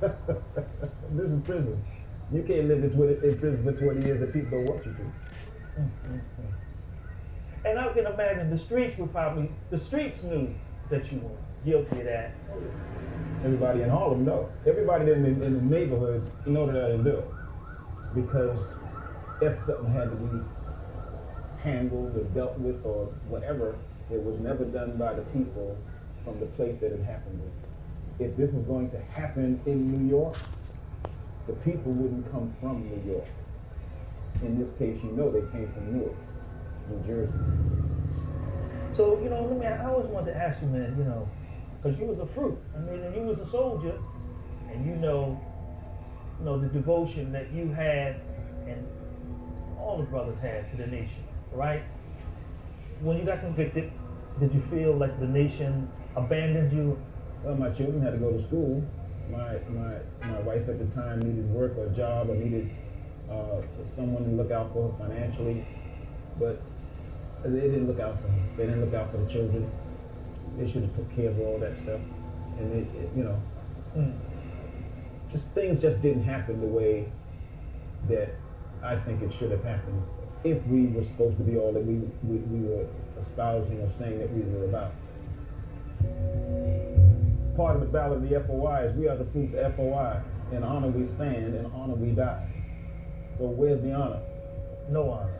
This is prison. You can't live in prison for 20 years and people don't want you to. And I can imagine the streets the streets knew that you were guilty of that. Everybody in Harlem know. Everybody in the neighborhood know that I didn't do it. Because if something had to be handled or dealt with or whatever, it was never done by the people from the place that it happened in. If this is going to happen in New York, the people wouldn't come from New York. In this case, you know they came from Newark, New Jersey. So, I always wanted to ask you, man, because you was a fruit. I mean, and you was a soldier, and the devotion that you had and all the brothers had to the nation, right? When you got convicted, did you feel like the nation abandoned you? Well, my children had to go to school. My wife at the time needed work or a job or needed someone to look out for her financially, but they didn't look out for me. They didn't look out for the children. They should have took care of all that stuff. And just things just didn't happen the way that I think it should have happened if we were supposed to be all that we were espousing or saying that we were about. Part of the ballad of the FOI is we are the fruit of the FOI. In honor we stand, in honor we die. So where's the honor? No honor.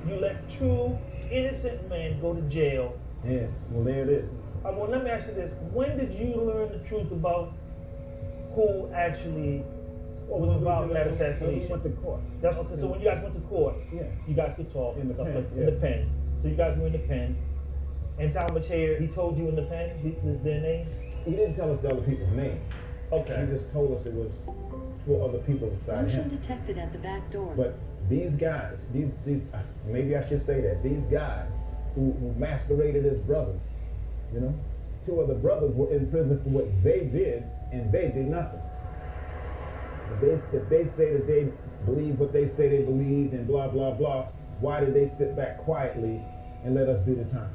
You let two innocent men go to jail. Yeah, well there it is. Well, let me ask you this. When did you learn the truth about who actually was involved in that assassination? We went to court. Okay, so when you guys went to court, yeah, you guys could talk in the stuff pen, like, yeah. in the pen. So you guys were in the pen. And Thomas Hare, he told you in the pen their names? He didn't tell us the other people's names. Okay. He just told us it was 4 other people beside him. Motion detected at the back door. But these guys, these maybe I should say that, these guys who masqueraded as brothers, 2 of the brothers were in prison for what they did, and they did nothing. If they say that they believe what they say they believed and blah, blah, blah, why did they sit back quietly and let us do the time?